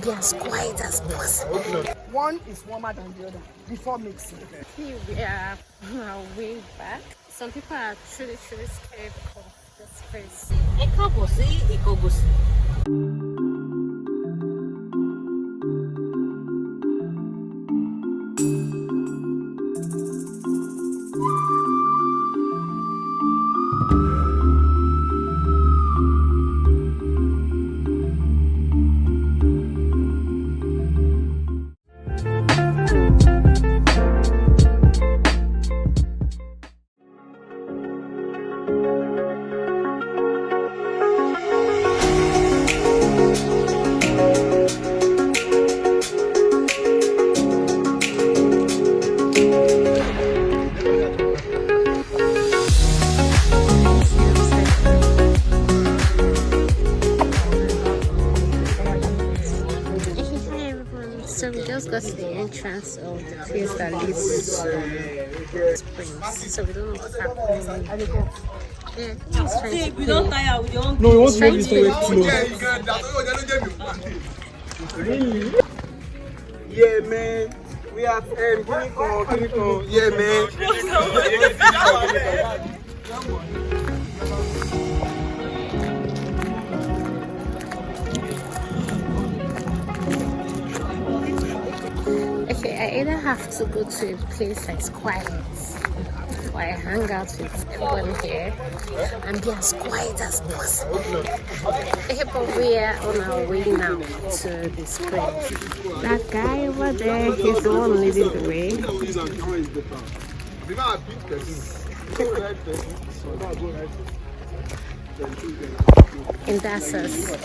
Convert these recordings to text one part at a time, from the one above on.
be as quiet as possible. One is warmer than the other before mixing. We are on our way back. Some people are truly scared of this place. Ikogosi. So we just got to the entrance of the place that leads to springs. So we don't know what's happening. Yeah, he's trying to We don't tire, we don't. No, we want to trying move to it close. Yeah, man. We are Kinikon. Yeah, man. Okay, I either have to go to a place that's quiet or I hang out with everyone here and be as quiet as possible. Okay, but we are on our way now to the springs. That guy over there, he's the one leading the way. And that's us.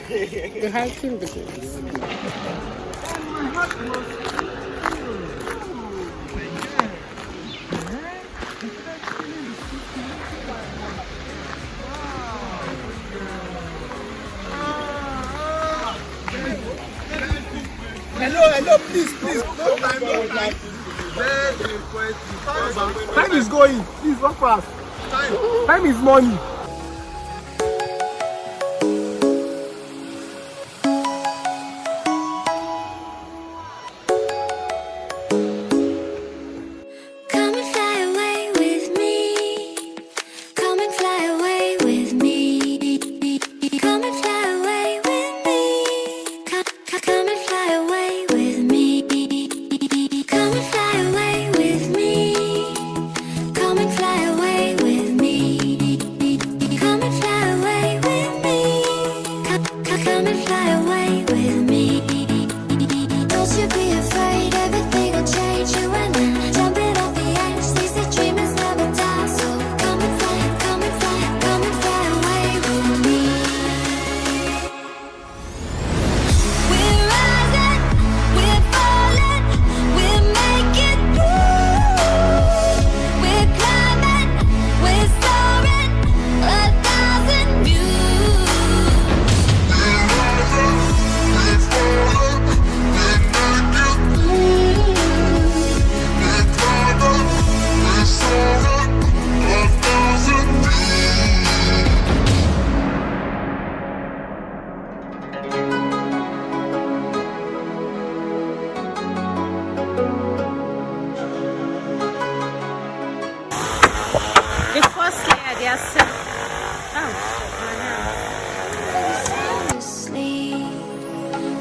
The hiking begins. Hello, please. No time. Time is going. Please, walk fast. Time is money.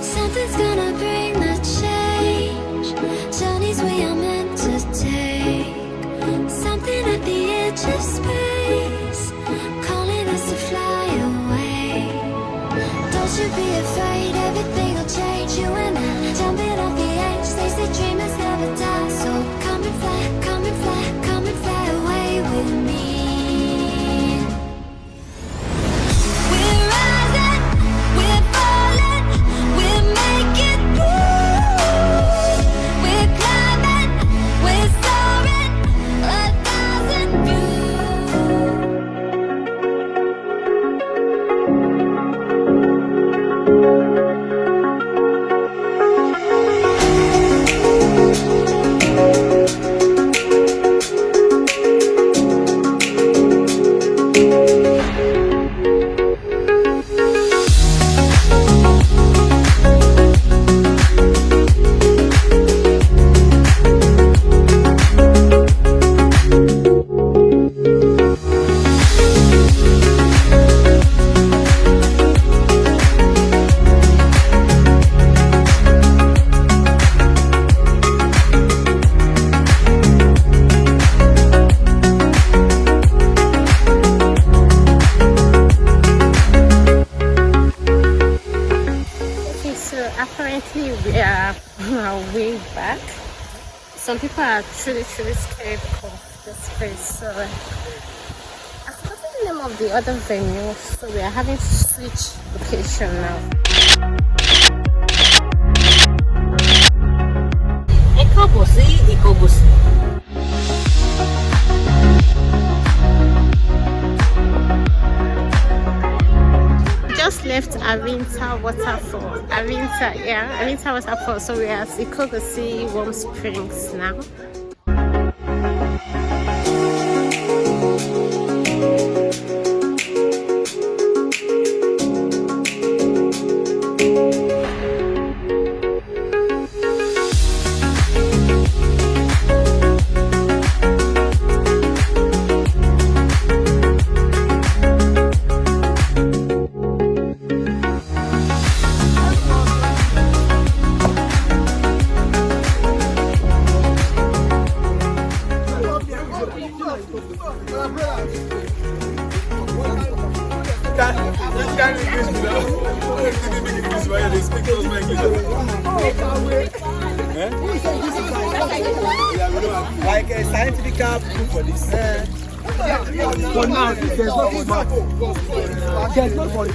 Something's gonna bring the change. Journeys we are meant to take. Something at the edge of space, calling us to fly away. Don't you be afraid, everything will change. You and I, jumping off the edge. They say dreamers never die. So come and fly, come and fly, come and fly away with me. So apparently we are on our way back. Some people are truly scared of this place. So I've forgotten the name of the other venue. So we are having to switch location now. Ikogosi. Just left Arinta waterfall. Arinta waterfall. So we are at Ikogosi Warm Springs now. Like a scientific proof for this. For now, there's no for that. There's no for it.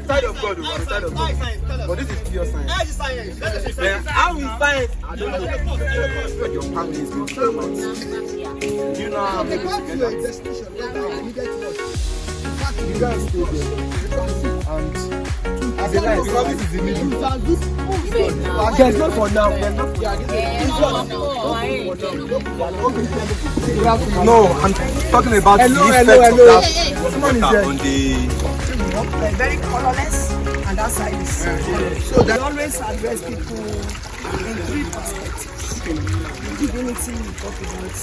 Side of God, side of God. But this is pure science. How we find, I don't know. But your family is going to come out. You know how to get you guys stay there. And as a life, this is the middle. There's not for now. No, I'm talking about the effect of that water on the. They're very colorless, and that side is so they always address people in three perspectives. Divinity we talk about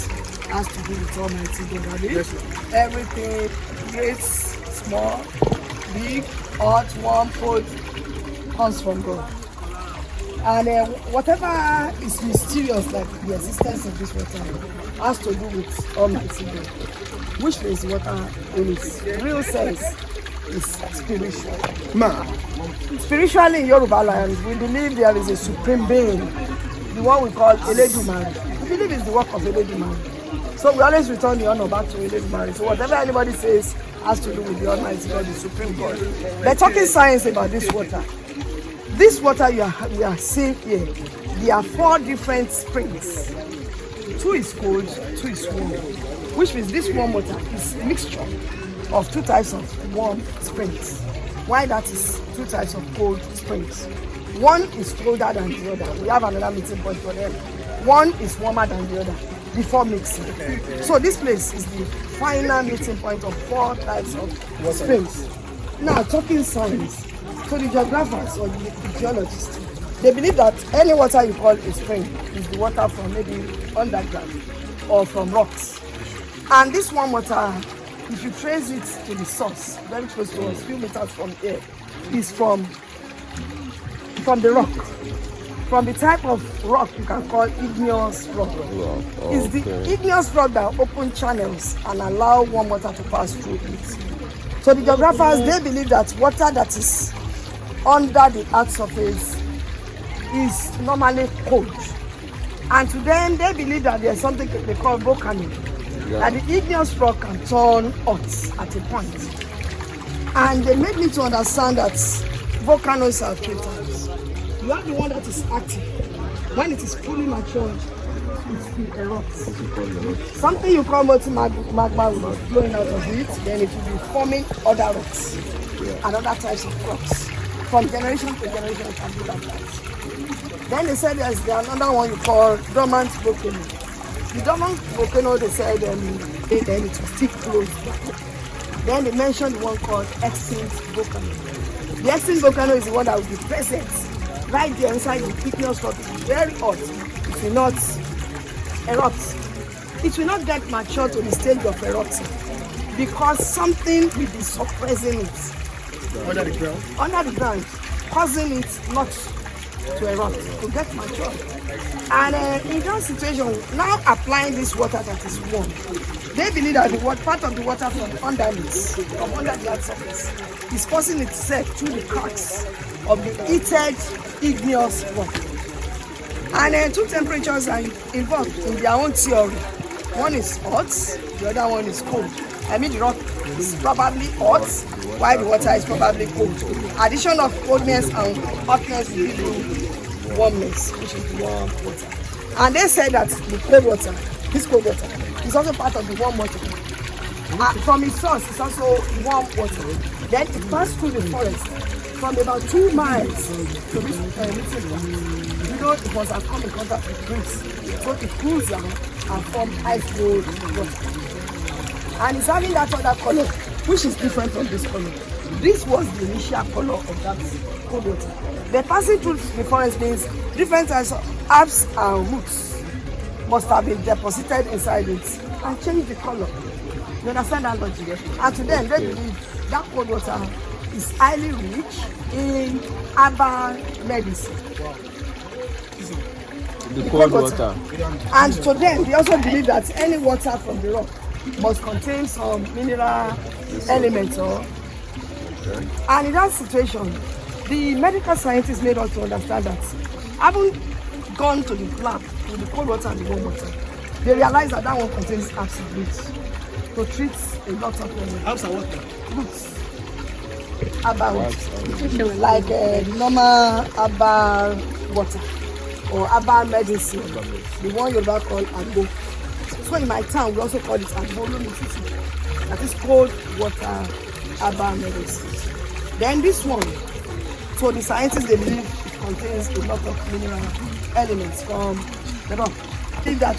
has to do with Almighty God. Everything, great, small, big, hot, warm, cold, comes from God. And whatever is mysterious, like the existence of this water, has to do with Almighty God, which means water in its real sense is spiritual. Spiritually in Yoruba land, we believe there is a supreme being, the one we call Eledumare. We believe it's the work of Eledumare. So we always return the honor back to Eledumare. So whatever anybody says has to do with the Almighty God, the Supreme God. They're talking science about this water. This water we are seeing here, there are 4 different springs. 2 is cold, 2 is warm. Which means this warm water is a mixture of 2 types of warm springs. Why that is 2 types of cold springs. One is colder than the other. We have another meeting point for them. One is warmer than the other before mixing. So this place is the final meeting point of 4 types of springs. Now talking science, so the geographers or the geologists, they believe that any water you call a spring is the water from maybe underground or from rocks. And this warm water, if you trace it to the source, very close to us, few meters from here, is from the rock. From the type of rock you can call igneous rock. It's the igneous rock that open channels and allow warm water to pass through it. So the geographers, they believe that water that is under the earth's surface is normally cold. And to them, they believe that there's something they call volcanic. That the igneous rock can turn hot at a point. And they made me to understand that volcanoes are 3 types. You have the one that is active. When it is fully matured, it erupts. Something you call magma will be flowing out of it, then it will be forming other rocks and other types of rocks. From generation to generation, it can be like that. Then they said there's another one you call dormant volcano. The dormant volcano, they said then it will stick close. Then they mentioned the one called extinct volcano. The extinct volcano is the one that will be present right there inside the igneous rock. It is very hot. It will not erupt. It will not get mature to the stage of erupting because something will be suppressing it. Under the ground? Under the ground, causing it not to erupt, to get mature. And in that situation, now applying this water that is warm, they believe that the part of the water from underneath, from under the earth's surface, is forcing itself through the cracks of the heated igneous rock. And two temperatures are involved in their own theory. One is hot, the other one is cold. I mean, the rock is probably hot, while the water is probably cold. Addition of coldness and hotness will give you warmness, which is warm water. And they say that the cold water, this cold water, is also part of the warm water. From its source, it's also warm water. Then it passes through the forest from about 2 miles to this little. You know, it must have come in contact with roots. So it cools down and forms ice cold water. And it's having that other color, which is different from this color. This was the initial color of that cold water. The passing through the forest means different types of herbs and roots must have been deposited inside it and changed the color. You understand that logic? And to them, they believe that cold water is highly rich in herbal medicine. The cold water. And to them, they also believe that any water from the rock must contain some mineral elements. And in that situation, the medical scientists made us to understand that having gone to the lab with the cold water and the warm water, they realized that that one contains herbs and roots to treat a lot of Herbs and what? roots. Herbal roots. Like normal herbal water or herbal medicine, the one you call agbo. So in my town, we also call it agbo. That is cold water herbal medicine. Then this one, so the scientists, they believe it contains a lot of mineral elements from the rock. I think that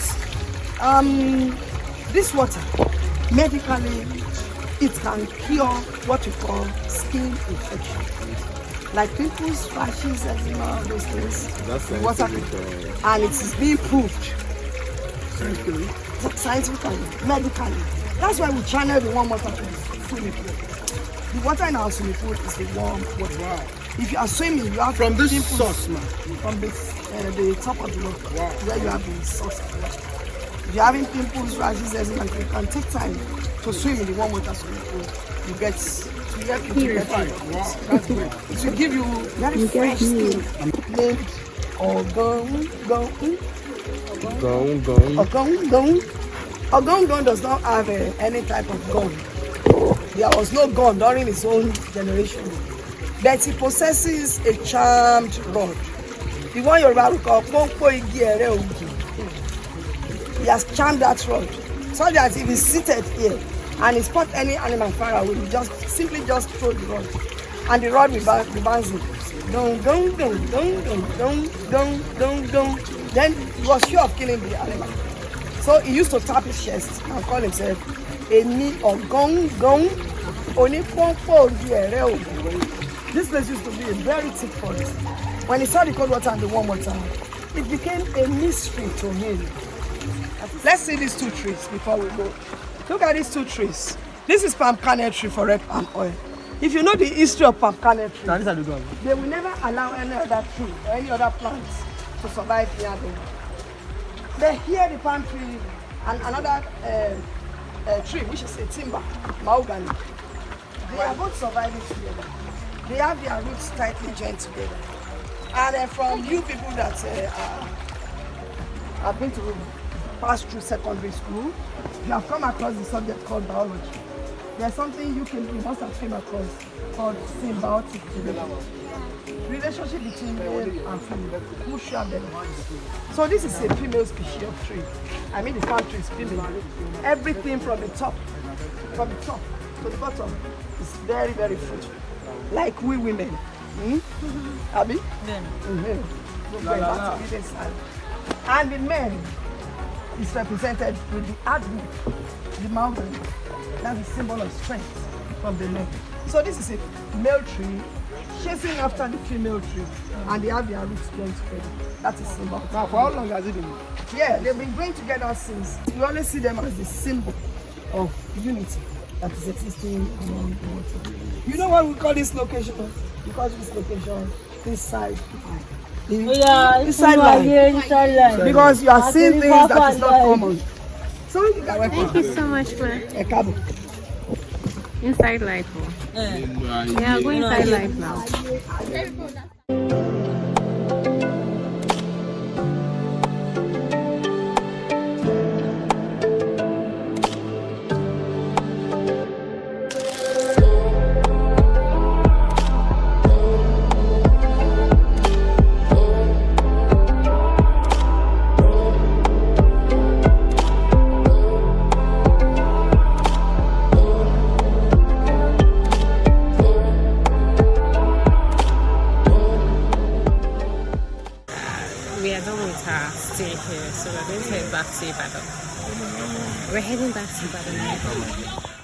this water, medically, it can cure what we call skin infection. Like pimples, rashes, eczema, those things. That's the water, and it is being proved scientifically, medically. That's why we channel the warm water to the swimming pool. The water in our swimming pool is the warm water. Wow. If you are swimming, you have from this pimples source, man. From the top of the water, where you have the source of the water. If you're having pimples, rashes, eczema, you can take time to swim in the warm water swimming pool. You get to help you purify. Wow, that's great. It will give you very fresh skin. Named Ogongon does not have any type of gun. There was no gun during his own generation. But he possesses a charmed rod. The one you're about to call Pompo Igi Ere Ogi. He has charmed that rod. So that if he's seated here and he spot any animal far away, he simply throw the rod. And the rod will bounce him. Dong, dong, dong, dong, dong, dong, dong, dong, dong. Then he was sure of killing the animal. So he used to tap his chest and call himself Emi Ogongon Oni Pompo Igi Ere Ogi. This place used to be a very thick forest. When he saw the cold water and the warm water, it became a mystery to him. Let's see these two trees before we go. Look at these two trees. This is palm kernel tree for red palm oil. If you know the history of palm kernel tree, they will never allow any other tree or any other plants to survive near them. They hear the palm tree and another tree, which is a timber, mahogany. They are both surviving together. They have their roots tightly joined together. And from you people that have been to pass through secondary school, you have come across the subject called biology. There's something you must have came across called symbiotic relationship. Relationship between male and female, mutual benefit. So this is a female species of tree. I mean the palm tree is female. Everything from the top to the bottom is very, very fruitful. Like we women. Abby? And the men is represented with the hardwood, the mountain. That's a symbol of strength from the men. So this is a male tree chasing after the female tree, and they have their roots joined together. That is symbol. Now, for how long has it been? Yeah, they've been going together since. You always see them as the symbol of unity that is existing among the water. You know what we call this location? We call this location this side. Inside life. Because you are seeing things that is not common. So you can welcome. Thank you so much, ma. Inside life. Yeah, go inside life now. We are done with our stay here, so we're going to head back to Ibadan. We're heading back to Ibadan.